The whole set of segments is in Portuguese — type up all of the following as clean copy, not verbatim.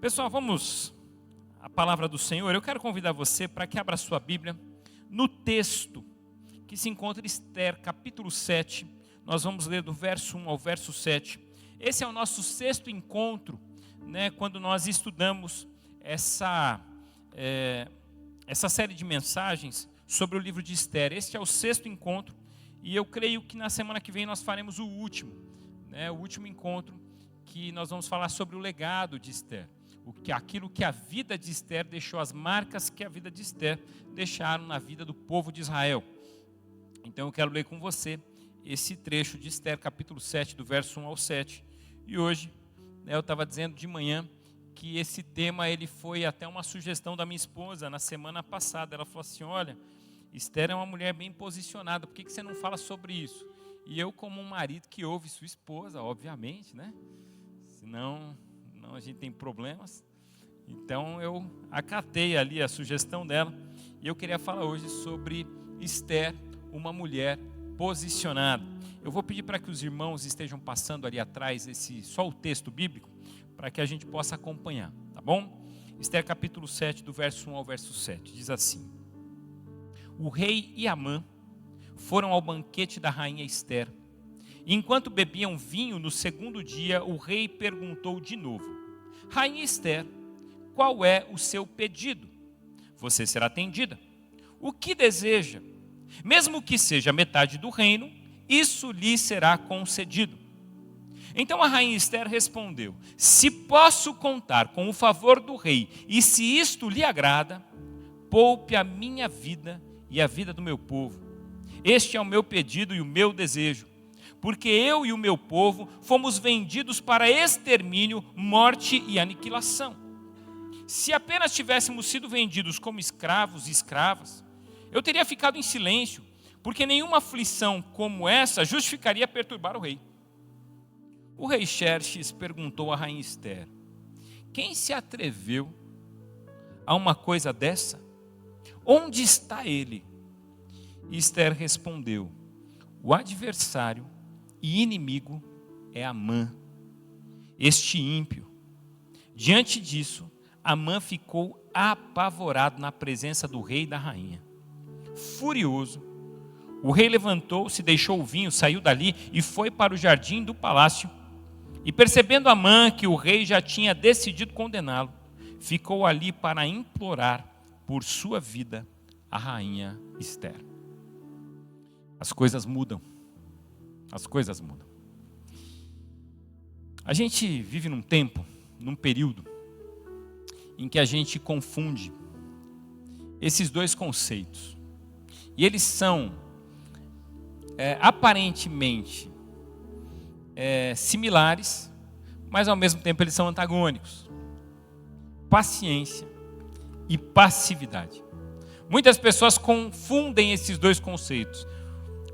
Pessoal, vamos à palavra do Senhor. Eu quero convidar você para que abra a sua Bíblia no texto que se encontra em Esther, capítulo 7. Nós vamos ler do verso 1 ao verso 7. Esse é o nosso sexto encontro, quando nós estudamos essa série de mensagens sobre o livro de Esther. Este é o sexto encontro e eu creio que na semana que vem nós faremos o último encontro, que nós vamos falar sobre o legado de Esther. Aquilo que a vida de Esther deixou, as marcas que a vida de Esther deixaram na vida do povo de Israel. Então eu quero ler com você esse trecho de Esther, capítulo 7, do verso 1 ao 7. E hoje, eu estava dizendo de manhã que esse tema ele foi até uma sugestão da minha esposa na semana passada. Ela falou assim: olha, Esther é uma mulher bem posicionada, por que você não fala sobre isso? E eu, como um marido que ouve sua esposa, obviamente, senão a gente tem problemas. Então eu acatei ali a sugestão dela e eu queria falar hoje sobre Esther, uma mulher posicionada. Eu vou pedir para que os irmãos estejam passando ali atrás só o texto bíblico, para que a gente possa acompanhar, tá bom? Esther capítulo 7, do verso 1 ao verso 7, diz assim: O rei e Amã foram ao banquete da rainha Esther. Enquanto bebiam vinho no segundo dia, o rei perguntou de novo: Rainha Esther, qual é o seu pedido? Você será atendida. O que deseja? Mesmo que seja metade do reino, isso lhe será concedido. Então a rainha Esther respondeu: Se posso contar com o favor do rei, e se isto lhe agrada, poupe a minha vida e a vida do meu povo. Este é o meu pedido e o meu desejo. Porque eu e o meu povo fomos vendidos para extermínio, morte e aniquilação. Se apenas tivéssemos sido vendidos como escravos e escravas, eu teria ficado em silêncio, porque nenhuma aflição como essa justificaria perturbar o rei. O rei Xerxes perguntou à rainha Esther: Quem se atreveu a uma coisa dessa? Onde está ele? E Esther respondeu: O adversário e inimigo é Amã, este ímpio. Diante disso, Amã ficou apavorado na presença do rei e da rainha. Furioso, o rei levantou-se, deixou o vinho, saiu dali e foi para o jardim do palácio. E percebendo Amã que o rei já tinha decidido condená-lo, ficou ali para implorar por sua vida a rainha Esther. As coisas mudam. As coisas mudam. A gente vive num tempo, num período, em que a gente confunde esses dois conceitos. E eles são, aparentemente, similares, mas ao mesmo tempo eles são antagônicos. Paciência e passividade. Muitas pessoas confundem esses dois conceitos.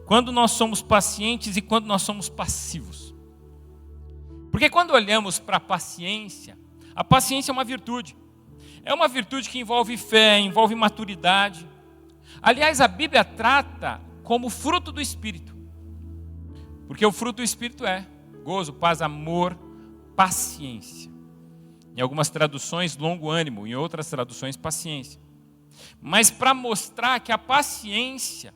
Quando nós somos pacientes e quando nós somos passivos. Porque quando olhamos para a paciência é uma virtude. É uma virtude que envolve fé, envolve maturidade. Aliás, a Bíblia trata como fruto do Espírito. Porque o fruto do Espírito é gozo, paz, amor, paciência. Em algumas traduções, longo ânimo, em outras traduções, paciência. Mas para mostrar que a paciência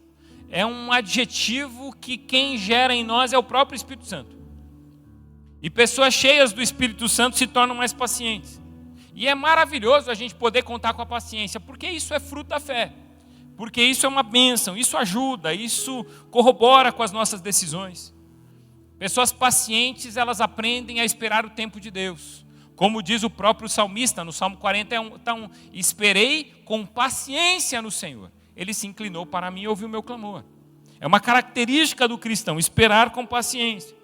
é um adjetivo que quem gera em nós é o próprio Espírito Santo. E pessoas cheias do Espírito Santo se tornam mais pacientes. E é maravilhoso a gente poder contar com a paciência, porque isso é fruto da fé. Porque isso é uma bênção, isso ajuda, isso corrobora com as nossas decisões. Pessoas pacientes, elas aprendem a esperar o tempo de Deus. Como diz o próprio salmista no Salmo 41, então, esperei com paciência no Senhor. Ele se inclinou para mim e ouviu o meu clamor. É uma característica do cristão, esperar com paciência.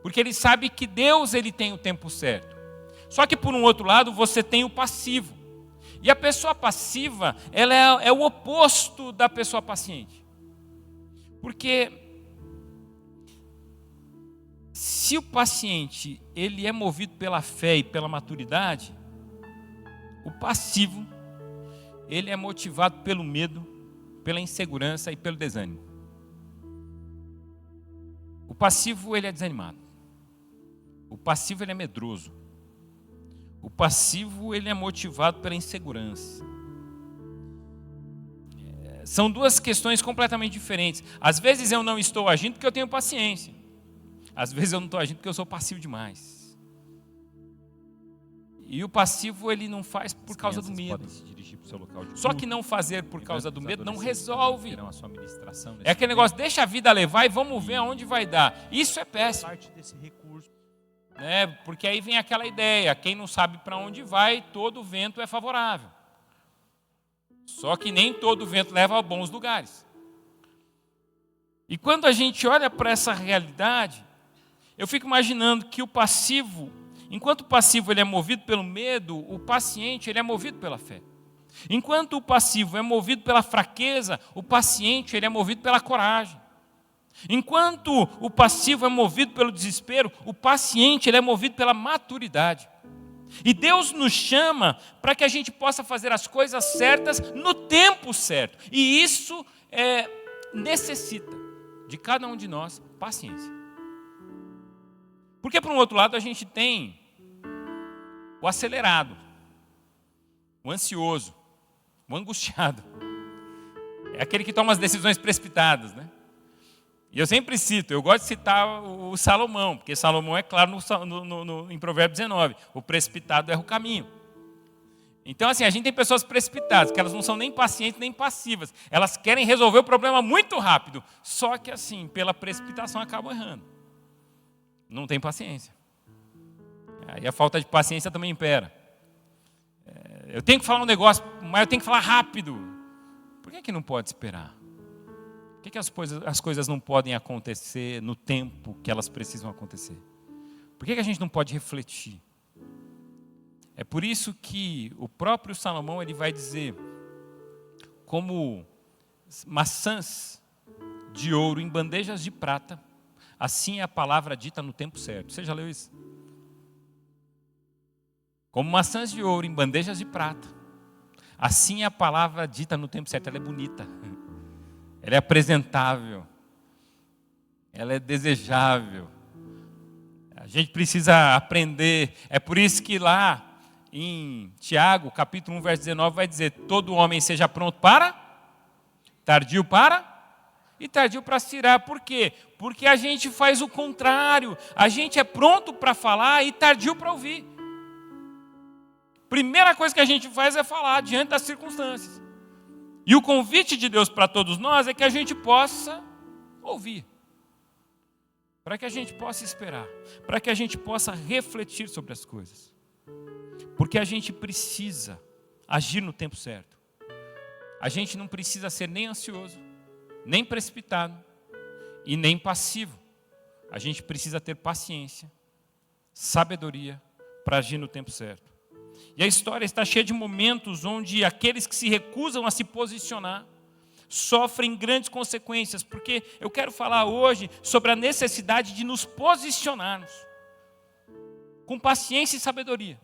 Porque ele sabe que Deus ele tem o tempo certo. Só que por um outro lado, você tem o passivo. E a pessoa passiva, ela é o oposto da pessoa paciente. Porque se o paciente ele é movido pela fé e pela maturidade, o passivo ele é motivado pelo medo, pela insegurança e pelo desânimo. O passivo ele é desanimado. O passivo ele é medroso. O O passivo, ele é motivado pela insegurança. São duas questões completamente diferentes. Às vezes eu não estou agindo porque eu tenho paciência. Às vezes eu não estou agindo porque eu sou passivo demais. E o passivo, ele não faz por causa do medo. Se dirigir pro seu local de Só que não fazer por causa do medo não resolve. a sua administração É aquele negócio, deixa a vida levar e vamos ver aonde vai dar. Isso é péssimo. parte desse recurso. Né? Porque aí vem aquela ideia, quem não sabe para onde vai, todo vento é favorável. Só que nem todo vento leva a bons lugares. E quando a gente olha para essa realidade, eu fico imaginando que o passivo, enquanto o passivo ele é movido pelo medo, o paciente ele é movido pela fé. Enquanto o passivo é movido pela fraqueza, o paciente ele é movido pela coragem. Enquanto o passivo é movido pelo desespero, o paciente ele é movido pela maturidade. E Deus nos chama para que a gente possa fazer as coisas certas no tempo certo. E isso necessita de cada um de nós paciência. Porque, por um outro lado, a gente tem o acelerado, o ansioso, o angustiado. É aquele que toma as decisões precipitadas, né? E eu sempre cito, eu gosto de citar o Salomão, porque Salomão é claro em Provérbios 19, o precipitado erra o caminho. Então, assim, a gente tem pessoas precipitadas, que elas não são nem pacientes nem passivas. Elas querem resolver o problema muito rápido, só que, assim, pela precipitação acabam errando. Não tem paciência. Aí a falta de paciência também impera. Eu tenho que falar um negócio, mas eu tenho que falar rápido. Por que não pode esperar? Por que as coisas não podem acontecer no tempo que elas precisam acontecer? Por que a gente não pode refletir? É por isso que o próprio Salomão ele vai dizer, como maçãs de ouro em bandejas de prata, assim é a palavra dita no tempo certo. Você já leu isso? Como maçãs de ouro em bandejas de prata, assim é a palavra dita no tempo certo. Ela é bonita. Ela é apresentável, ela é desejável. A gente precisa aprender. É por isso que lá em Tiago, capítulo 1, verso 19, vai dizer: todo homem seja pronto para, tardio para e tardio para se irar. Por quê? Porque a gente faz o contrário. A gente é pronto para falar e tardio para ouvir. Primeira coisa que a gente faz é falar diante das circunstâncias. E o convite de Deus para todos nós é que a gente possa ouvir, para que a gente possa esperar, para que a gente possa refletir sobre as coisas. Porque a gente precisa agir no tempo certo. A gente não precisa ser nem ansioso, nem precipitado e nem passivo. A gente precisa ter paciência, sabedoria para agir no tempo certo. E a história está cheia de momentos onde aqueles que se recusam a se posicionar sofrem grandes consequências, porque eu quero falar hoje sobre a necessidade de nos posicionarmos com paciência e sabedoria,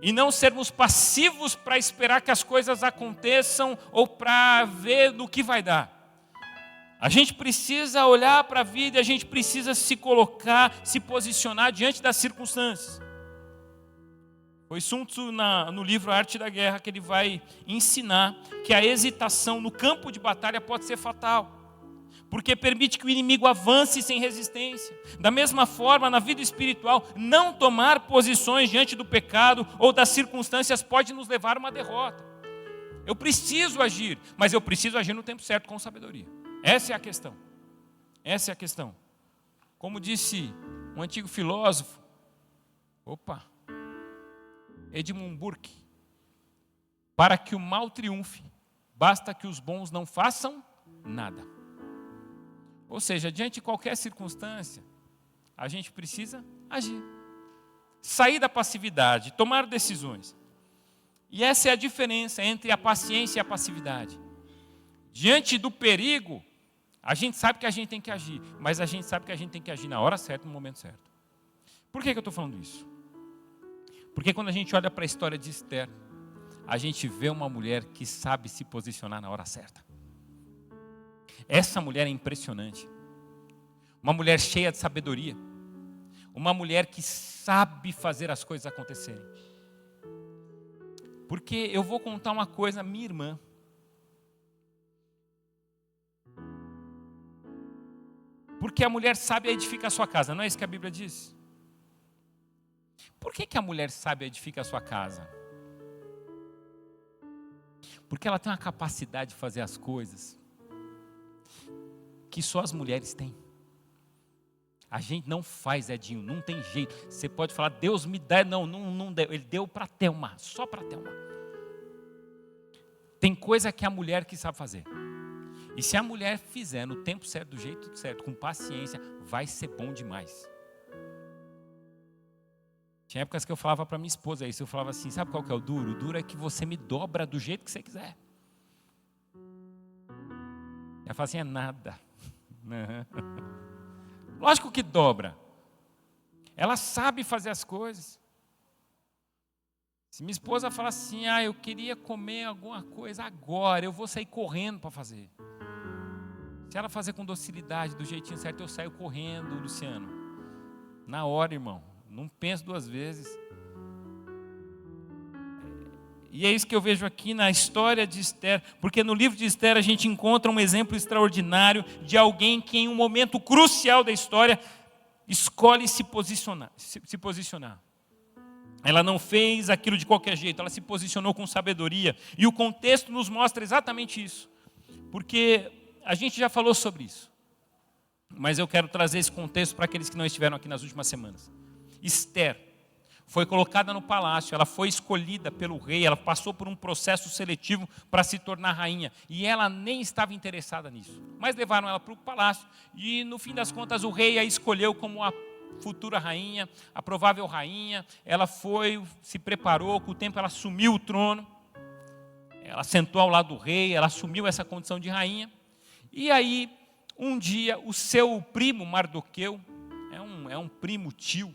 e não sermos passivos para esperar que as coisas aconteçam ou para ver no que vai dar. A gente precisa olhar para a vida e a gente precisa se colocar, se posicionar diante das circunstâncias. Foi Sun Tzu no livro Arte da Guerra que ele vai ensinar que a hesitação no campo de batalha pode ser fatal, porque permite que o inimigo avance sem resistência. Da mesma forma, na vida espiritual, não tomar posições diante do pecado ou das circunstâncias pode nos levar a uma derrota. Eu preciso agir, mas eu preciso agir no tempo certo, com sabedoria. Essa é a questão. Essa é a questão. Como disse um antigo filósofo, Edmund Burke, para que o mal triunfe, basta que os bons não façam nada. Ou seja, diante de qualquer circunstância, a gente precisa agir. Sair da passividade, tomar decisões. E essa é a diferença entre a paciência e a passividade. Diante do perigo, a gente sabe que a gente tem que agir, mas a gente sabe que a gente tem que agir na hora certa, no momento certo. Por que eu estou falando isso? Porque quando a gente olha para a história de Esther, a gente vê uma mulher que sabe se posicionar na hora certa. Essa mulher é impressionante. Uma mulher cheia de sabedoria. uma mulher que sabe fazer as coisas acontecerem. Porque eu vou contar uma coisa, minha irmã. Porque a mulher sábia edifica a sua casa, não é isso que a Bíblia diz? Por que a mulher sábia edifica a sua casa? Porque ela tem uma capacidade de fazer as coisas que só as mulheres têm. A gente não faz, Edinho, não tem jeito. Você pode falar, Deus me dá, não deu. Ele deu para Thelma, só para Thelma. Tem coisa que a mulher que sabe fazer. E se a mulher fizer no tempo certo, do jeito certo, com paciência, vai ser bom demais. Tinha épocas que eu falava para minha esposa isso, eu falava assim, sabe qual que é o duro? O duro é que você me dobra do jeito que você quiser. Ela fala assim, é nada. Lógico que dobra. Ela sabe fazer as coisas. Se minha esposa falar assim, eu queria comer alguma coisa agora, eu vou sair correndo para fazer. Se ela fazer com docilidade, do jeitinho certo, eu saio correndo, Luciano. Na hora, irmão. Não penso duas vezes. E é isso que eu vejo aqui na história de Esther. Porque no livro de Esther a gente encontra um exemplo extraordinário de alguém que em um momento crucial da história escolhe se posicionar. Ela não fez aquilo de qualquer jeito, ela se posicionou com sabedoria. E o contexto nos mostra exatamente isso. Porque a gente já falou sobre isso. Mas eu quero trazer esse contexto para aqueles que não estiveram aqui nas últimas semanas. Esther foi colocada no palácio, ela foi escolhida pelo rei, ela passou por um processo seletivo para se tornar rainha. E ela nem estava interessada nisso. Mas levaram ela para o palácio e no fim das contas o rei a escolheu como a futura rainha, a provável rainha. Ela foi, se preparou, com o tempo ela assumiu o trono. Ela sentou ao lado do rei, ela assumiu essa condição de rainha. E aí, um dia, o seu primo Mardoqueu, é um primo tio,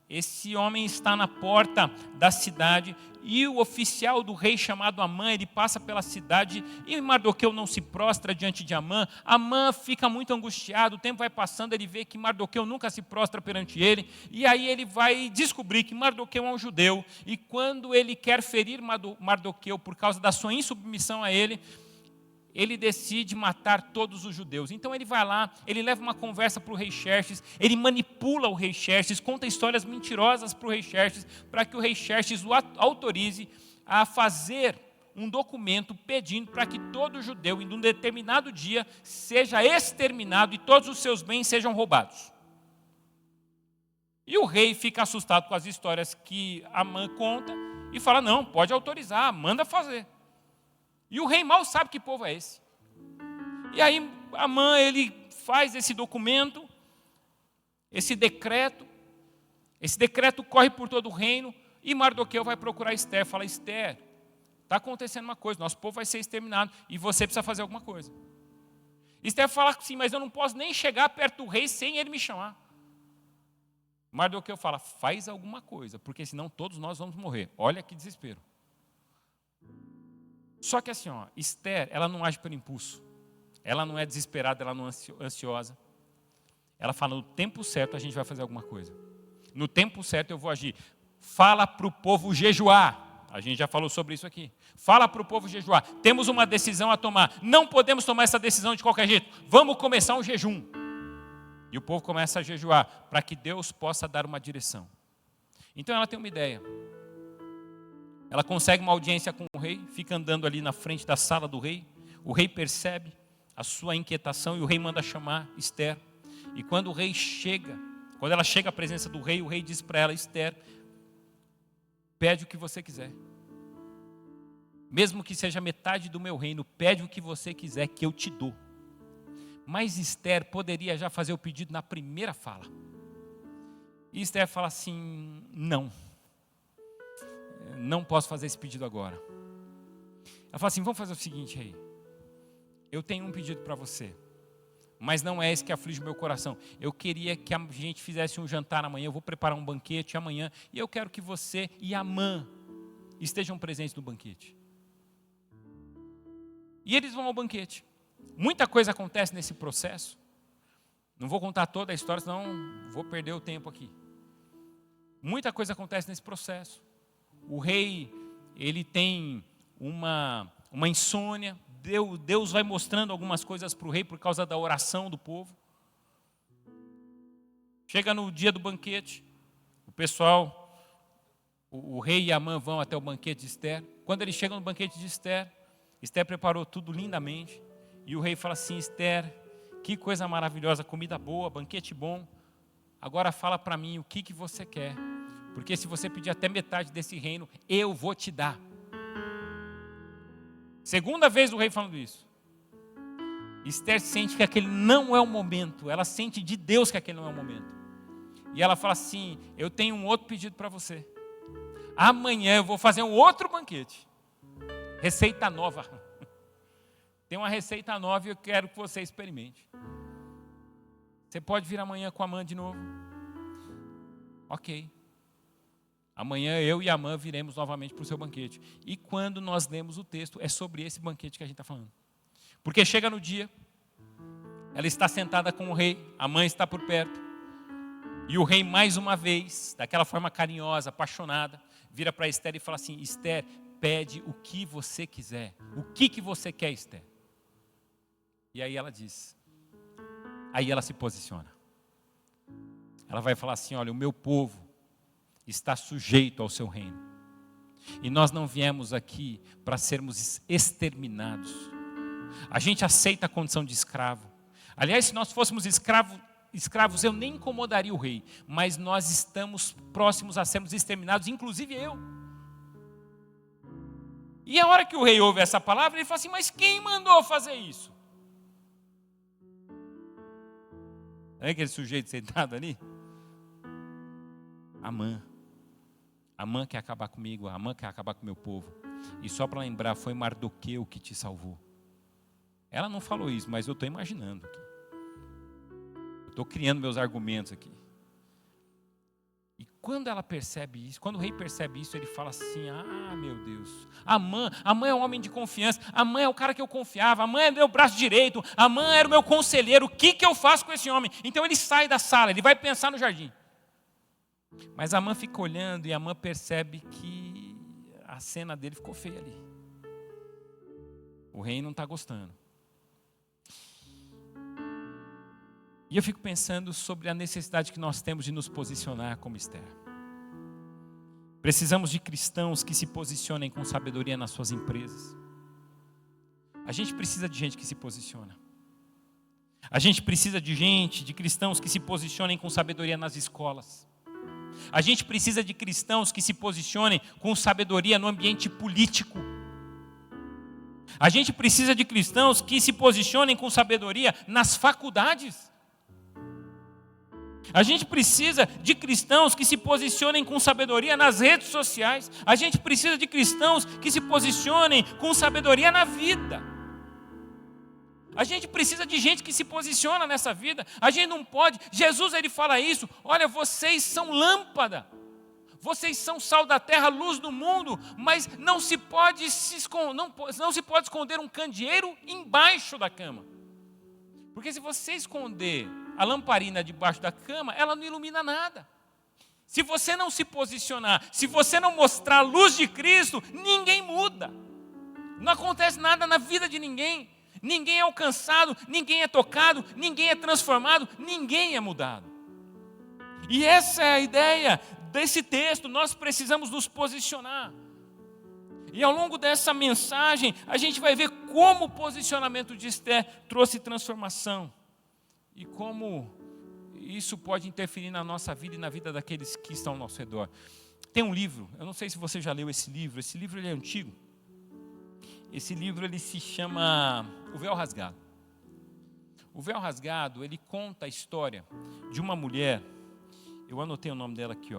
esse homem está na porta da cidade e o oficial do rei chamado Amã, ele passa pela cidade e Mardoqueu não se prostra diante de Amã. Amã fica muito angustiado, o tempo vai passando, ele vê que Mardoqueu nunca se prostra perante ele e aí ele vai descobrir que Mardoqueu é um judeu e quando ele quer ferir Mardoqueu por causa da sua insubmissão a ele decide matar todos os judeus. Então ele vai lá, ele leva uma conversa para o rei Xerxes, ele manipula o rei Xerxes, conta histórias mentirosas para o rei Xerxes, para que o rei Xerxes o autorize a fazer um documento pedindo para que todo judeu, em um determinado dia, seja exterminado e todos os seus bens sejam roubados. E o rei fica assustado com as histórias que Amã conta e fala, não, pode autorizar, manda fazer. E o rei mal sabe que povo é esse. E aí Amã, ele faz esse documento, esse decreto corre por todo o reino, e Mardoqueu vai procurar Esther, fala, Esther, está acontecendo uma coisa, nosso povo vai ser exterminado, e você precisa fazer alguma coisa. Esther fala assim, mas eu não posso nem chegar perto do rei sem ele me chamar. Mardoqueu fala, faz alguma coisa, porque senão todos nós vamos morrer. Olha que desespero. Só que assim, Esther, ela não age por impulso. Ela não é desesperada, ela não é ansiosa. Ela fala, no tempo certo a gente vai fazer alguma coisa. No tempo certo eu vou agir. Fala para o povo jejuar. A gente já falou sobre isso aqui. Fala para o povo jejuar. Temos uma decisão a tomar. Não podemos tomar essa decisão de qualquer jeito. Vamos começar um jejum. E o povo começa a jejuar para que Deus possa dar uma direção. Então ela tem uma ideia. Ela consegue uma audiência com o rei, fica andando ali na frente da sala do rei. O rei percebe a sua inquietação e o rei manda chamar Esther. E quando o rei chega, quando ela chega à presença do rei, o rei diz para ela, Esther, pede o que você quiser. Mesmo que seja metade do meu reino, pede o que você quiser que eu te dou. Mas Esther poderia já fazer o pedido na primeira fala. E Esther fala assim, não posso fazer esse pedido agora. Ela fala assim, vamos fazer o seguinte aí. Eu tenho um pedido para você, mas não é esse que aflige o meu coração. Eu queria que a gente fizesse um jantar amanhã, eu vou preparar um banquete amanhã, e eu quero que você e Amã estejam presentes no banquete. E eles vão ao banquete. Muita coisa acontece nesse processo. Não vou contar toda a história, senão vou perder o tempo aqui. Muita coisa acontece nesse processo. O rei, ele tem uma insônia. Deus vai mostrando algumas coisas para o rei por causa da oração do povo. Chega no dia do banquete, o pessoal, o rei e Amã vão até o banquete de Ester. Quando eles chegam no banquete de Ester, Ester preparou tudo lindamente. E o rei fala assim: Ester, que coisa maravilhosa, comida boa, banquete bom. Agora fala para mim o que você quer. Porque se você pedir até metade desse reino, eu vou te dar. Segunda vez o rei falando isso. Ester sente que aquele não é o momento. Ela sente de Deus que aquele não é o momento. E ela fala assim: eu tenho um outro pedido para você. Amanhã eu vou fazer um outro banquete. Receita nova. Tem uma receita nova e eu quero que você experimente. Você pode vir amanhã com a Amã de novo? Ok. Amanhã eu e a Amã viremos novamente para o seu banquete. E quando nós lemos o texto, é sobre esse banquete que a gente está falando. Porque chega no dia, ela está sentada com o rei, a mãe está por perto. E o rei, mais uma vez, daquela forma carinhosa, apaixonada, vira para Ester e fala assim: Ester, pede o que você quiser. O que você quer, Ester? E aí ela diz. Aí ela se posiciona. Ela vai falar assim: olha, o meu povo está sujeito ao seu reino. E nós não viemos aqui para sermos exterminados. A gente aceita a condição de escravo. Aliás, se nós fôssemos escravos, eu nem incomodaria o rei. Mas nós estamos próximos a sermos exterminados, inclusive eu. E a hora que o rei ouve essa palavra, ele fala assim: mas quem mandou fazer isso? Não é aquele sujeito sentado ali? Amã. Amã quer acabar comigo, Amã quer acabar com o meu povo. E só para lembrar, foi Mardoqueu que te salvou. Ela não falou isso, mas eu estou imaginando aqui. Eu estou criando meus argumentos aqui. E quando ela percebe isso, quando o rei percebe isso, ele fala assim: ah, meu Deus, Amã é um homem de confiança, Amã é o cara que eu confiava, Amã é meu braço direito, Amã era o meu conselheiro, o que eu faço com esse homem? Então ele sai da sala, ele vai pensar no jardim. Mas Amã fica olhando e Amã percebe que a cena dele ficou feia ali. O rei não está gostando. E eu fico pensando sobre a necessidade que nós temos de nos posicionar como Ester. Precisamos de cristãos que se posicionem com sabedoria nas suas empresas. A gente precisa de gente que se posiciona. A gente precisa de gente, de cristãos que se posicionem com sabedoria nas escolas. A gente precisa de cristãos que se posicionem com sabedoria no ambiente político. A gente precisa de cristãos que se posicionem com sabedoria nas faculdades. A gente precisa de cristãos que se posicionem com sabedoria nas redes sociais. A gente precisa de cristãos que se posicionem com sabedoria na vida. A gente precisa de gente que se posiciona nessa vida. A gente não pode. Jesus, ele fala isso: olha, vocês são lâmpada, vocês são sal da terra, luz do mundo, mas não se pode esconder um candeeiro embaixo da cama. Porque se você esconder a lamparina debaixo da cama, ela não ilumina nada. Se você não se posicionar, se você não mostrar a luz de Cristo, ninguém muda. Não acontece nada na vida de ninguém. Ninguém é alcançado, ninguém é tocado, ninguém é transformado, ninguém é mudado. E essa é a ideia desse texto. Nós precisamos nos posicionar. E ao longo dessa mensagem, a gente vai ver como o posicionamento de Ester trouxe transformação. E como isso pode interferir na nossa vida e na vida daqueles que estão ao nosso redor. Tem um livro, eu não sei se você já leu esse livro ele é antigo. Esse livro ele se chama O Véu Rasgado. O Véu Rasgado, ele conta a história de uma mulher, eu anotei o nome dela aqui,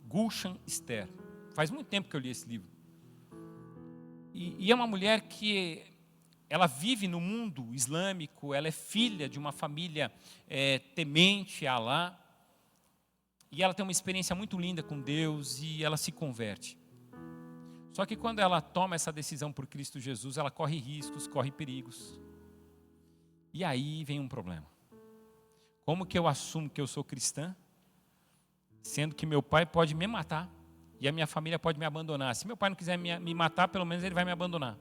Gulshan Esther. Faz muito tempo que eu li esse livro. E é uma mulher que ela vive no mundo islâmico, ela é filha de uma família temente a Alá, e ela tem uma experiência muito linda com Deus e ela se converte. Só que quando ela toma essa decisão por Cristo Jesus, ela corre riscos, corre perigos. E aí vem um problema. Como que eu assumo que eu sou cristã sendo que meu pai pode me matar e a minha família pode me abandonar. Se meu pai não quiser me matar, pelo menos ele vai me abandonar.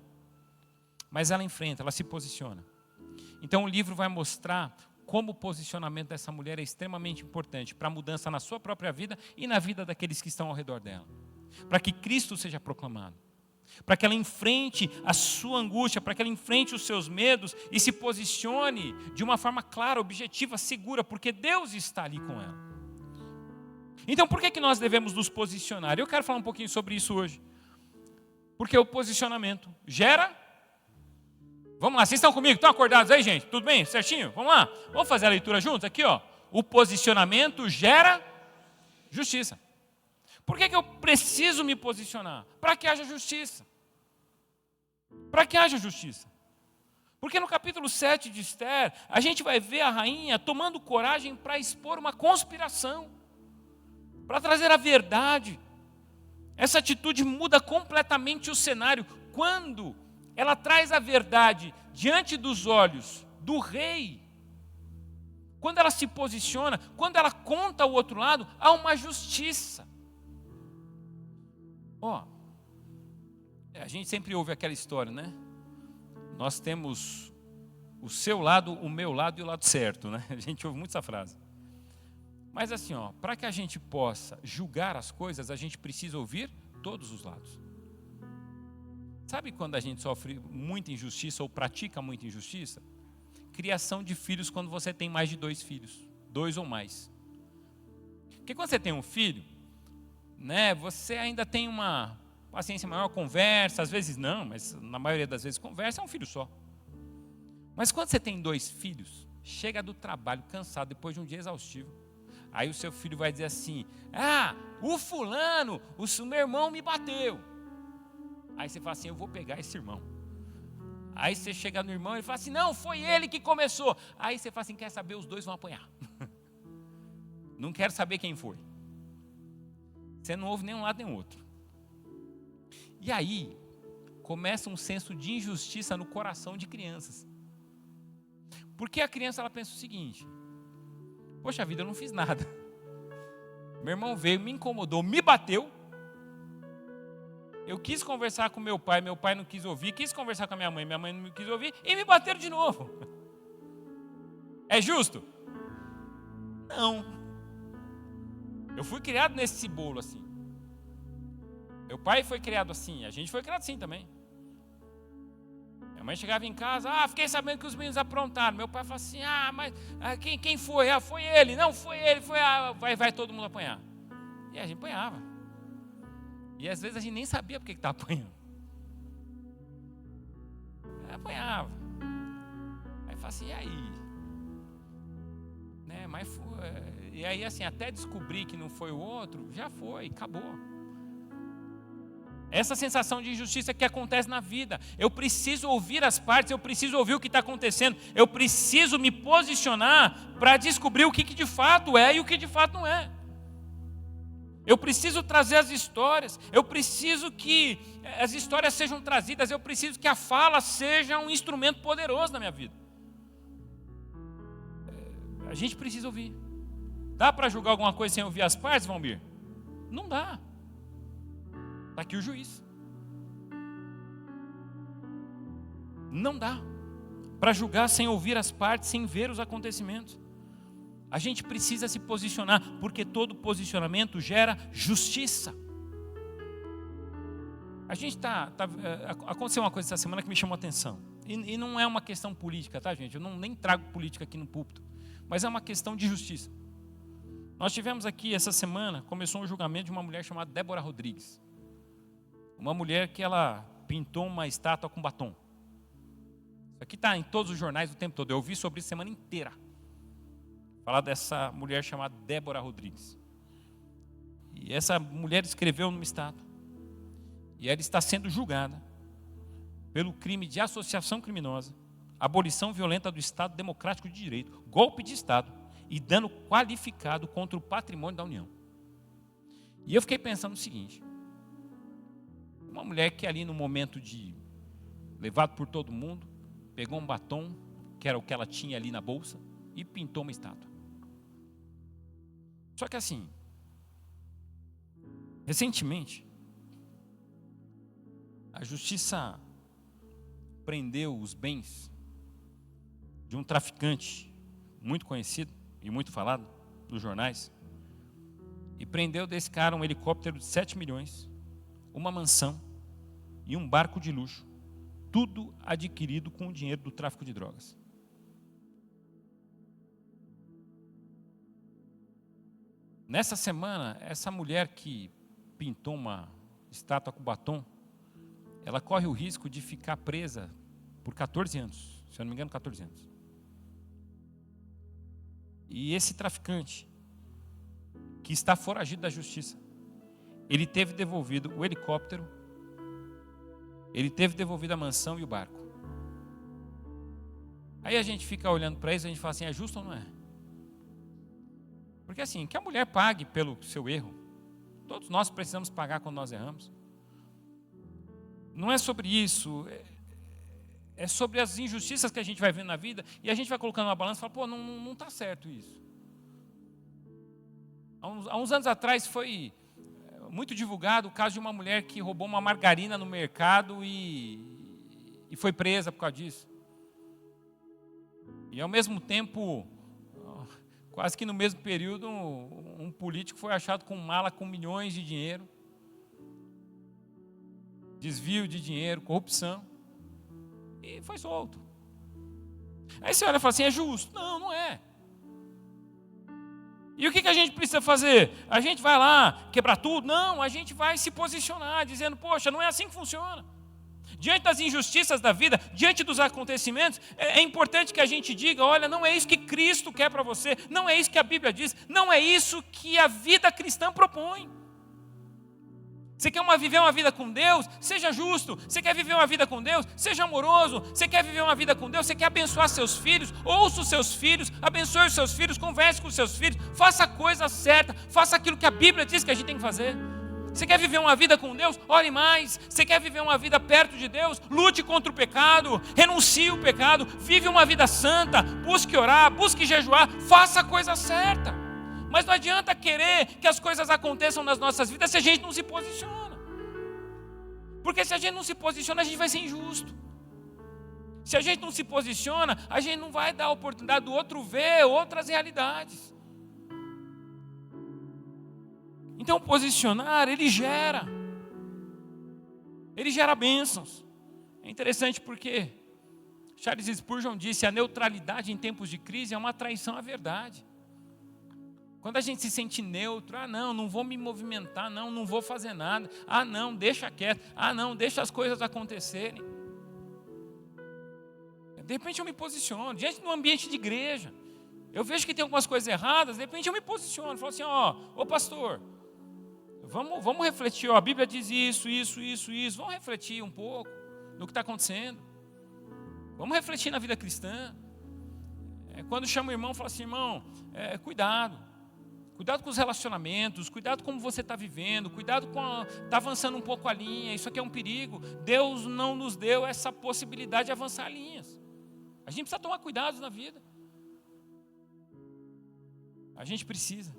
Mas ela enfrenta, ela se posiciona. Então o livro vai mostrar como o posicionamento dessa mulher é extremamente importante para a mudança na sua própria vida e na vida daqueles que estão ao redor dela. Para que Cristo seja proclamado. Para que ela enfrente a sua angústia, para que ela enfrente os seus medos e se posicione de uma forma clara, objetiva, segura, porque Deus está ali com ela. Então por que nós devemos nos posicionar? Eu quero falar um pouquinho sobre isso hoje. Porque o posicionamento gera... Vamos lá, vocês estão comigo? Estão acordados aí, gente? Tudo bem? Certinho? Vamos lá? Vamos fazer a leitura juntos? Aqui, ó. O posicionamento gera justiça. Por que eu preciso me posicionar? Para que haja justiça. Para que haja justiça. Porque no capítulo 7 de Esther, a gente vai ver a rainha tomando coragem para expor uma conspiração. Para trazer a verdade. Essa atitude muda completamente o cenário. Quando ela traz a verdade diante dos olhos do rei, quando ela se posiciona, quando ela conta ao outro lado, há uma justiça. A gente sempre ouve aquela história, né? Nós temos o seu lado, o meu lado e o lado certo, né? A gente ouve muito essa frase. Mas assim, para que a gente possa julgar as coisas, a gente precisa ouvir todos os lados. Sabe quando a gente sofre muita injustiça ou pratica muita injustiça? Criação de filhos quando você tem mais de 2 filhos, 2 ou mais. Porque quando você tem um filho, né, você ainda tem uma paciência maior, conversa, às vezes não, mas na maioria das vezes conversa, é um filho só. Mas quando você tem 2 filhos, chega do trabalho cansado, depois de um dia exaustivo, aí o seu filho vai dizer assim, o fulano, o meu irmão me bateu. Aí você fala assim, eu vou pegar esse irmão. Aí você chega no irmão e fala assim, não, foi ele que começou. Aí você fala assim, quer saber, os 2 vão apanhar. Não quero saber quem foi. Você não ouve nem um lado nem o outro. E aí, começa um senso de injustiça no coração de crianças. Porque a criança, ela pensa o seguinte, poxa vida, eu não fiz nada. Meu irmão veio, me incomodou, me bateu. Eu quis conversar com meu pai não quis ouvir. Quis conversar com a minha mãe não quis ouvir. E me bateram de novo. É justo? Não. Eu fui criado nesse bolo assim. Meu pai foi criado assim. A gente foi criado assim também. Minha mãe chegava em casa. Fiquei sabendo que os meninos aprontaram. Meu pai falou assim, mas quem foi? Foi ele. Não, foi ele. Vai todo mundo apanhar. E a gente apanhava. E às vezes a gente nem sabia porque estava apanhando. Apanhava. Aí fala assim, e aí? Né? Mas foi. E aí assim, até descobrir que não foi o outro, já foi, acabou. Essa sensação de injustiça que acontece na vida. Eu preciso ouvir as partes, eu preciso ouvir o que está acontecendo. Eu preciso me posicionar para descobrir o que de fato é e o que de fato não é. Eu preciso trazer as histórias, eu preciso que as histórias sejam trazidas, eu preciso que a fala seja um instrumento poderoso na minha vida. A gente precisa ouvir. Dá para julgar alguma coisa sem ouvir as partes, Valmir? Não dá. Está aqui o juiz. Não dá para julgar sem ouvir as partes, sem ver os acontecimentos. A gente precisa se posicionar, porque todo posicionamento gera justiça. A gente aconteceu uma coisa essa semana que me chamou a atenção. E não é uma questão política, tá, gente? Eu nem trago política aqui no púlpito. Mas é uma questão de justiça. Nós tivemos aqui essa semana, começou um julgamento de uma mulher chamada Débora Rodrigues. Uma mulher que ela pintou uma estátua com batom. Isso aqui está em todos os jornais o tempo todo. Eu ouvi sobre isso a semana inteira. Falar dessa mulher chamada Débora Rodrigues. E essa mulher escreveu numa estátua. E ela está sendo julgada pelo crime de associação criminosa, abolição violenta do Estado Democrático de Direito, golpe de Estado e dano qualificado contra o patrimônio da União. E eu fiquei pensando o seguinte: uma mulher que ali no momento de levado por todo mundo, pegou um batom, que era o que ela tinha ali na bolsa, e pintou uma estátua. Só que assim, Recentemente, a justiça prendeu os bens de um traficante muito conhecido e muito falado nos jornais, e prendeu desse cara um helicóptero de 7 milhões, uma mansão e um barco de luxo, tudo adquirido com o dinheiro do tráfico de drogas. Nessa semana, essa mulher que pintou uma estátua com batom, ela corre o risco de ficar presa por 14 anos, se eu não me engano, 14 anos. E esse traficante, que está foragido da justiça, ele teve devolvido o helicóptero, ele teve devolvido a mansão e o barco. Aí a gente fica olhando para isso e a gente fala assim, é justo ou não é? Porque assim, que a mulher pague pelo seu erro. Todos nós precisamos pagar quando nós erramos. Não é sobre isso, é sobre as injustiças que a gente vai vendo na vida, e a gente vai colocando uma balança e fala, pô, não está certo isso. Há uns anos atrás foi muito divulgado o caso de uma mulher que roubou uma margarina no mercado e foi presa por causa disso. E ao mesmo tempo, quase que no mesmo período, um político foi achado com mala com milhões de dinheiro, desvio de dinheiro, corrupção, e foi solto. Aí você olha e fala assim, é justo? Não, não é. E o que a gente precisa fazer? A gente vai lá quebrar tudo? Não, a gente vai se posicionar, dizendo, poxa, não é assim que funciona. Diante das injustiças da vida, diante dos acontecimentos, é importante que a gente diga, olha, não é isso que Cristo quer para você, não é isso que a Bíblia diz, não é isso que a vida cristã propõe. Você quer viver uma vida com Deus? Seja justo. Você quer viver uma vida com Deus? Seja amoroso. Você quer viver uma vida com Deus? Você quer abençoar seus filhos? Ouça os seus filhos, abençoe os seus filhos, converse com os seus filhos, faça a coisa certa, faça aquilo que a Bíblia diz que a gente tem que fazer. Você quer viver uma vida com Deus? Ore mais. Você quer viver uma vida perto de Deus? Lute contra o pecado, renuncie o pecado, vive uma vida santa, busque orar, busque jejuar, faça a coisa certa. Mas não adianta querer que as coisas aconteçam nas nossas vidas se a gente não se posiciona. Porque se a gente não se posiciona, a gente vai ser injusto. Se a gente não se posiciona, a gente não vai dar a oportunidade do outro ver outras realidades. Então, posicionar, ele gera bênçãos. É interessante porque Charles Spurgeon disse, a neutralidade em tempos de crise é uma traição à verdade. Quando a gente se sente neutro, não vou me movimentar, não vou fazer nada, não, deixa quieto, não, deixa as coisas acontecerem. De repente eu me posiciono, diante de um ambiente de igreja, eu vejo que tem algumas coisas erradas, de repente eu me posiciono, falo assim, ô pastor, vamos refletir, a Bíblia diz isso, vamos refletir um pouco no que está acontecendo, vamos refletir na vida cristã. Quando chama o irmão, fala assim, irmão, cuidado com os relacionamentos, cuidado com como você está vivendo, cuidado com está avançando um pouco a linha, isso aqui é um perigo. Deus não nos deu essa possibilidade de avançar linhas. A gente precisa tomar cuidado na vida. A gente precisa.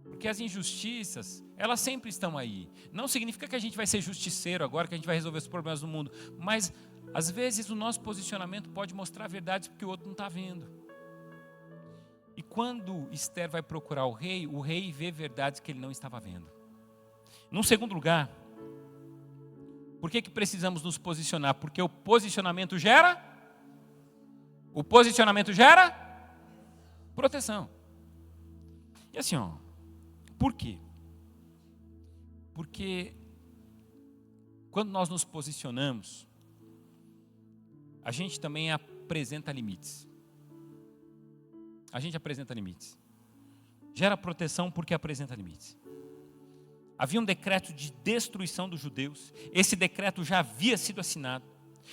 Porque as injustiças, elas sempre estão aí. Não significa que a gente vai ser justiceiro agora, que a gente vai resolver os problemas do mundo. Mas, às vezes, o nosso posicionamento pode mostrar verdades que o outro não está vendo. E quando Esther vai procurar o rei vê verdades que ele não estava vendo. Num segundo lugar, por que precisamos nos posicionar? Porque o posicionamento gera proteção. E assim, por quê? Porque quando nós nos posicionamos, a gente também apresenta limites. Gera proteção porque apresenta limites. Havia um decreto de destruição dos judeus. Esse decreto já havia sido assinado.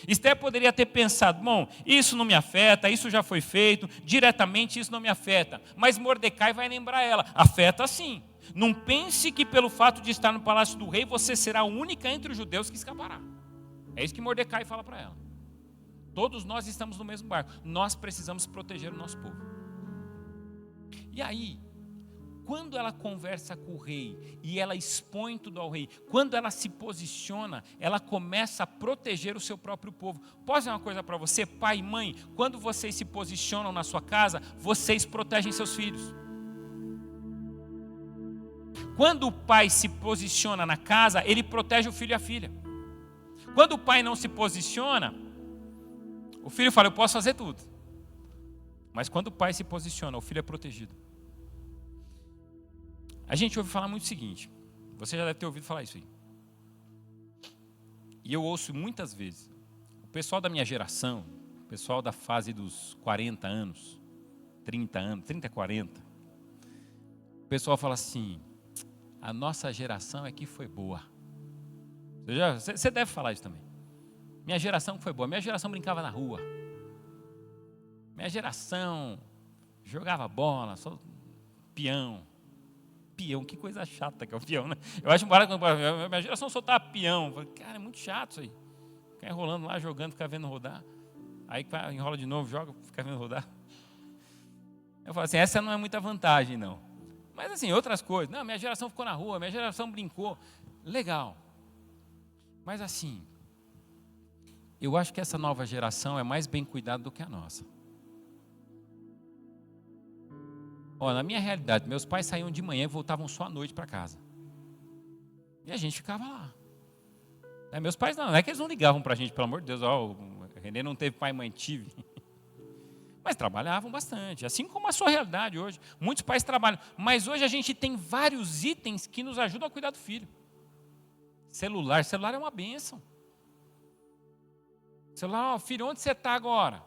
Esther poderia ter pensado, bom, isso não me afeta, isso já foi feito, diretamente isso não me afeta. Mas Mordecai vai lembrar ela, afeta sim. Não pense que pelo fato de estar no palácio do rei, você será a única entre os judeus que escapará. É isso que Mordecai fala para ela. Todos nós estamos no mesmo barco. Nós precisamos proteger o nosso povo. E aí, quando ela conversa com o rei e ela expõe tudo ao rei, quando ela se posiciona, ela começa a proteger o seu próprio povo. Posso dizer uma coisa para você, pai e mãe? Quando vocês se posicionam na sua casa, vocês protegem seus filhos. Quando o pai se posiciona na casa, ele protege o filho e a filha. Quando o pai não se posiciona, o filho fala, eu posso fazer tudo. Mas quando o pai se posiciona, o filho é protegido. A gente ouve falar muito o seguinte, você já deve ter ouvido falar isso aí. E eu ouço muitas vezes, o pessoal da minha geração, o pessoal da fase dos 40 anos, 30 anos, 30, 40, o pessoal fala assim, a nossa geração é que foi boa. Você deve falar isso também. Minha geração foi boa, minha geração brincava na rua. Minha geração jogava bola, só peão. Peão, que coisa chata que é o peão, né? Eu acho embora minha geração soltava peão. Cara, é muito chato isso aí. Ficar enrolando lá, jogando, ficar vendo rodar. Aí enrola de novo, joga, fica vendo rodar. Eu falo assim, essa não é muita vantagem, não. Mas assim, outras coisas. Não, minha geração ficou na rua, minha geração brincou. Legal. Mas assim, eu acho que essa nova geração é mais bem cuidada do que a nossa. Na minha realidade, meus pais saíam de manhã e voltavam só à noite para casa. E a gente ficava lá. Meus pais não é que eles não ligavam para a gente, pelo amor de Deus, o Renê não teve pai e mãe, tive. Mas trabalhavam bastante, assim como a sua realidade hoje. Muitos pais trabalham, mas hoje a gente tem vários itens que nos ajudam a cuidar do filho. Celular é uma bênção. Celular, filho, onde você está agora?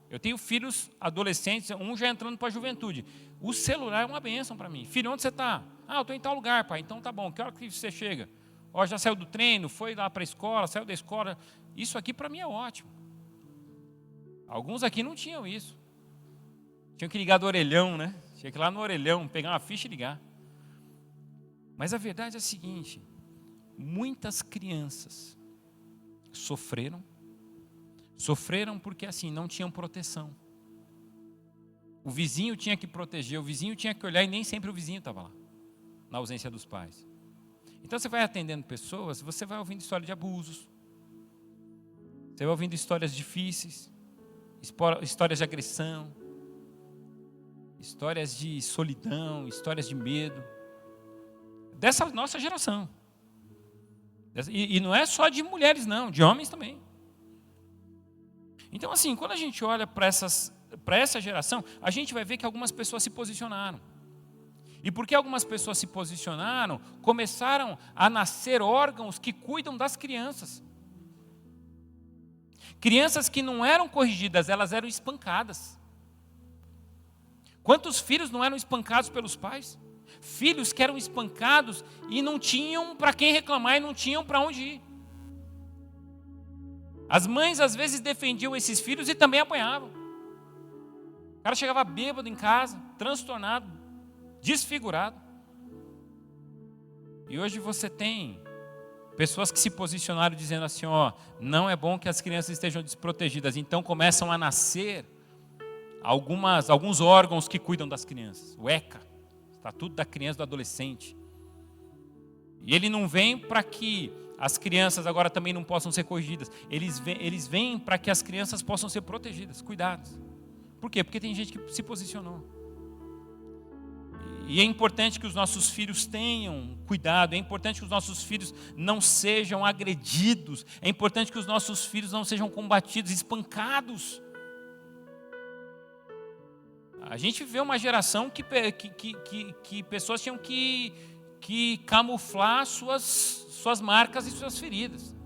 Eu tenho filhos adolescentes, um já entrando para a juventude. O celular é uma bênção para mim. Filho, onde você está? Eu estou em tal lugar, pai. Então tá bom, que hora que você chega? Já saiu do treino, foi lá para a escola, saiu da escola. Isso aqui para mim é ótimo. Alguns aqui não tinham isso. Tinham que ligar do orelhão, né? Tinha que ir lá no orelhão, pegar uma ficha e ligar. Mas a verdade é a seguinte, muitas crianças sofreram porque assim, não tinham proteção. O vizinho tinha que proteger, o vizinho tinha que olhar e nem sempre o vizinho estava lá, na ausência dos pais. Então você vai atendendo pessoas, você vai ouvindo histórias de abusos, você vai ouvindo histórias difíceis, histórias de agressão, histórias de solidão, histórias de medo, dessa nossa geração. E não é só de mulheres não, de homens também. Então assim, quando a gente olha para essa geração, a gente vai ver que algumas pessoas se posicionaram. E porque algumas pessoas se posicionaram, começaram a nascer órgãos que cuidam das crianças. Crianças que não eram corrigidas, elas eram espancadas. Quantos filhos não eram espancados pelos pais? Filhos que eram espancados e não tinham para quem reclamar e não tinham para onde ir. As mães às vezes defendiam esses filhos e também apanhavam. O cara chegava bêbado em casa, transtornado, desfigurado. E hoje você tem pessoas que se posicionaram dizendo assim, não é bom que as crianças estejam desprotegidas. Então começam a nascer alguns órgãos que cuidam das crianças. O ECA, Estatuto da Criança e do Adolescente. E ele não vem para que as crianças agora também não possam ser corrigidas. Eles vêm para que as crianças possam ser protegidas, cuidadas. Por quê? Porque tem gente que se posicionou. E é importante que os nossos filhos tenham cuidado, é importante que os nossos filhos não sejam agredidos, é importante que os nossos filhos não sejam combatidos, espancados. A gente vê uma geração que pessoas tinham que camuflar suas marcas e suas feridas.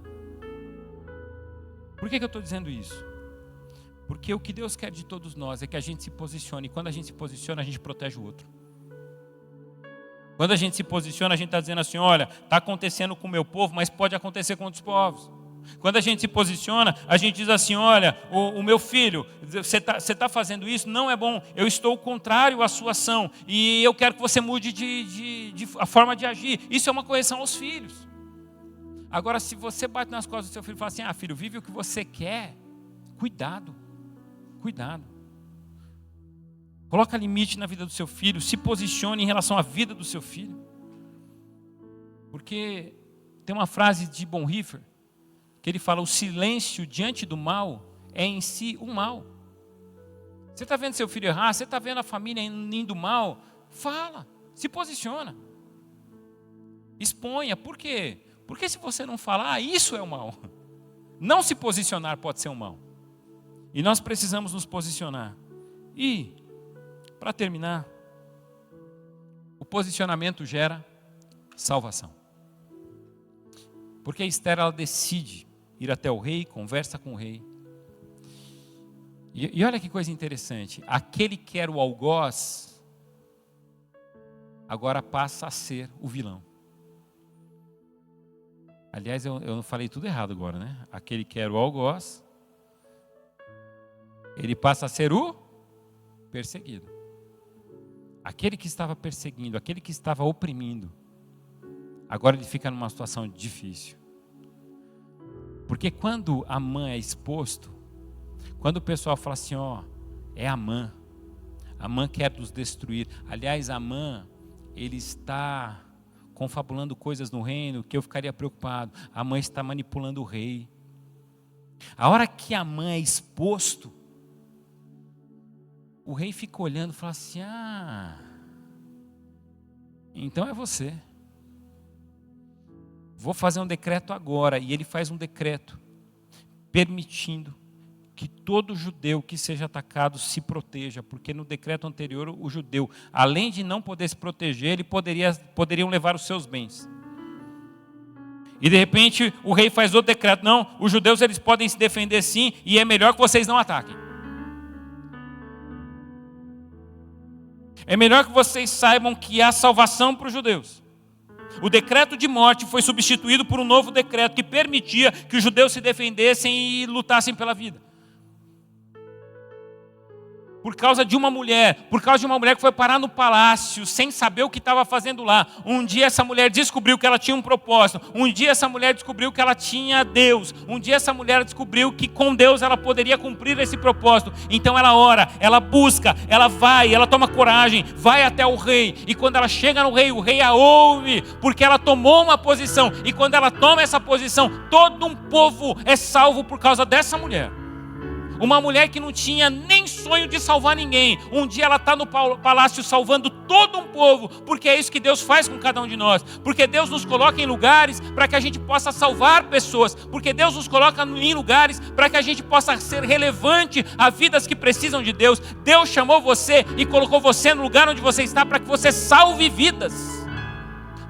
Por que eu estou dizendo isso? Porque o que Deus quer de todos nós é que a gente se posicione, e quando a gente se posiciona, a gente protege o outro. Quando a gente se posiciona, a gente está dizendo assim, olha, está acontecendo com o meu povo, mas pode acontecer com outros povos. Quando a gente se posiciona, a gente diz assim, olha, o meu filho, você está fazendo isso, não é bom, eu estou contrário à sua ação, e eu quero que você mude a forma de agir. Isso é uma correção aos filhos. Agora, se você bate nas costas do seu filho e fala assim, filho, vive o que você quer, cuidado. Coloca limite na vida do seu filho. Se posicione em relação à vida do seu filho. Porque tem uma frase de Bonhoeffer que ele fala: o silêncio diante do mal é em si um mal. Você está vendo seu filho errar? Você está vendo a família indo mal? Fala, se posiciona. Exponha. Por quê? Porque se você não falar, isso é o mal. Não se posicionar pode ser um mal. E nós precisamos nos posicionar. E, para terminar, o posicionamento gera salvação. Porque a Esther, ela decide ir até o rei, conversa com o rei. E olha que coisa interessante. Aquele que era o algoz, agora passa a ser o vilão. Aliás, eu falei tudo errado agora, né? Aquele que era o algoz, ele passa a ser o perseguido. Aquele que estava perseguindo, aquele que estava oprimindo, agora ele fica numa situação difícil. Porque quando Amã é exposto, quando o pessoal fala assim, ó, é Amã quer nos destruir. Aliás, Amã, ele está confabulando coisas no reino que eu ficaria preocupado. Amã está manipulando o rei. A hora que Amã é exposto, o rei fica olhando e fala assim, então é você. Vou fazer um decreto agora. E ele faz um decreto permitindo que todo judeu que seja atacado se proteja, porque no decreto anterior o judeu, além de não poder se proteger, ele poderiam levar os seus bens. E de repente o rei faz outro decreto, não, os judeus eles podem se defender sim, e é melhor que vocês não ataquem. É melhor que vocês saibam que há salvação para os judeus. O decreto de morte foi substituído por um novo decreto que permitia que os judeus se defendessem e lutassem pela vida. Por causa de uma mulher que foi parar no palácio sem saber o que estava fazendo lá. Um dia essa mulher descobriu que ela tinha um propósito. Um dia essa mulher descobriu que ela tinha Deus. Um dia essa mulher descobriu que com Deus ela poderia cumprir esse propósito. Então ela ora, ela busca, ela vai, ela toma coragem, vai até o rei. E quando ela chega no rei, o rei a ouve, porque ela tomou uma posição. E quando ela toma essa posição, todo um povo é salvo por causa dessa mulher. Uma mulher que não tinha nem sonho de salvar ninguém. Um dia ela está no palácio salvando todo um povo. Porque é isso que Deus faz com cada um de nós. Porque Deus nos coloca em lugares para que a gente possa salvar pessoas. Porque Deus nos coloca em lugares para que a gente possa ser relevante a vidas que precisam de Deus. Deus chamou você e colocou você no lugar onde você está para que você salve vidas.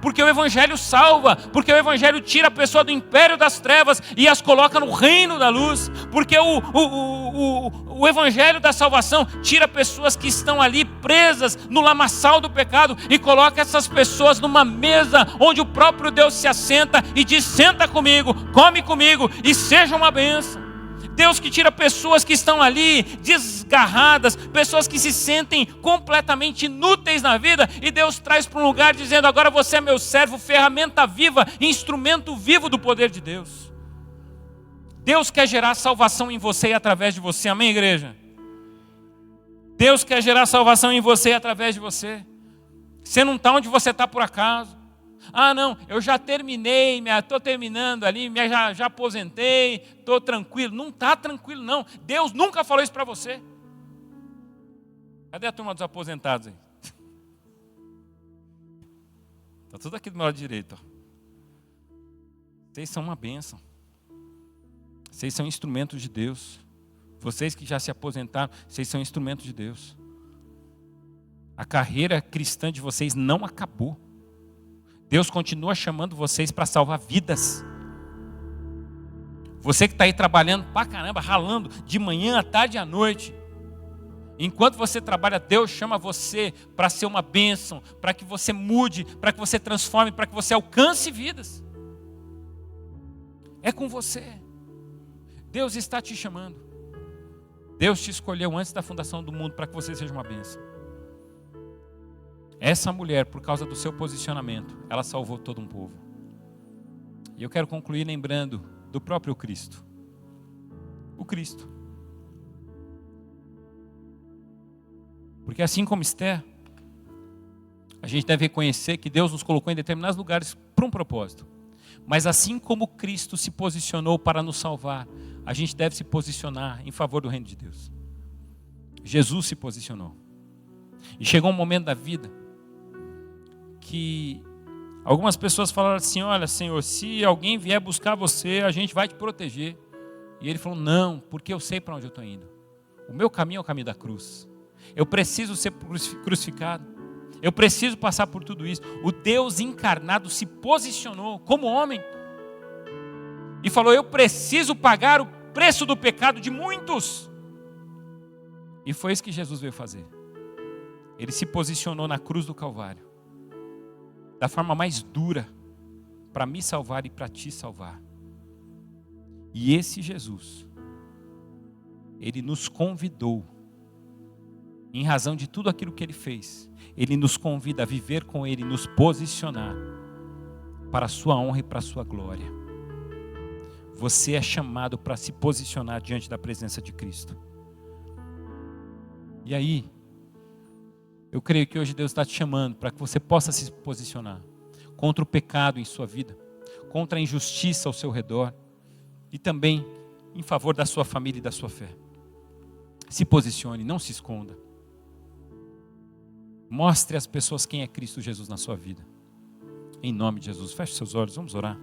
Porque o Evangelho salva, porque o Evangelho tira a pessoa do império das trevas e as coloca no reino da luz. Porque o Evangelho da salvação tira pessoas que estão ali presas no lamaçal do pecado e coloca essas pessoas numa mesa onde o próprio Deus se assenta e diz, senta comigo, come comigo e seja uma bênção. Deus que tira pessoas que estão ali desgarradas, pessoas que se sentem completamente inúteis na vida, e Deus traz para um lugar dizendo, agora você é meu servo, ferramenta viva, instrumento vivo do poder de Deus. Deus quer gerar salvação em você e através de você, amém, igreja? Deus quer gerar salvação em você e através de você. Você não está onde você está por acaso. Não, eu já terminei, estou terminando ali, já aposentei, estou tranquilo. Não está tranquilo não, Deus nunca falou isso para você. Cadê a turma dos aposentados aí? Está tudo aqui do meu lado direito. Vocês são uma bênção. Vocês são instrumentos de Deus. Vocês que já se aposentaram, vocês são instrumentos de Deus. A carreira cristã de vocês não acabou. Deus continua chamando vocês para salvar vidas. Você que está aí trabalhando pra caramba, ralando de manhã, à tarde e à noite. Enquanto você trabalha, Deus chama você para ser uma bênção, para que você mude, para que você transforme, para que você alcance vidas. É com você. Deus está te chamando. Deus te escolheu antes da fundação do mundo para que você seja uma bênção. Essa mulher, por causa do seu posicionamento, ela salvou todo um povo. E eu quero concluir lembrando do próprio Cristo. O Cristo. Porque assim como Esther, a gente deve reconhecer que Deus nos colocou em determinados lugares para um propósito. Mas assim como Cristo se posicionou para nos salvar, a gente deve se posicionar em favor do reino de Deus. Jesus se posicionou. E chegou um momento da vida que algumas pessoas falaram assim: olha, Senhor, se alguém vier buscar você, a gente vai te proteger. E ele falou: não, porque eu sei para onde eu estou indo. O meu caminho é o caminho da cruz. Eu preciso ser crucificado. Eu preciso passar por tudo isso. O Deus encarnado se posicionou como homem e falou: eu preciso pagar o preço do pecado de muitos. E foi isso que Jesus veio fazer. Ele se posicionou na cruz do Calvário, da forma mais dura, para me salvar e para te salvar. E esse Jesus, ele nos convidou, em razão de tudo aquilo que ele fez, ele nos convida a viver com ele, nos posicionar para a sua honra e para a sua glória. Você é chamado para se posicionar diante da presença de Cristo. E aí, eu creio que hoje Deus está te chamando para que você possa se posicionar contra o pecado em sua vida, contra a injustiça ao seu redor e também em favor da sua família e da sua fé. Se posicione, não se esconda. Mostre às pessoas quem é Cristo Jesus na sua vida. Em nome de Jesus, feche seus olhos, vamos orar.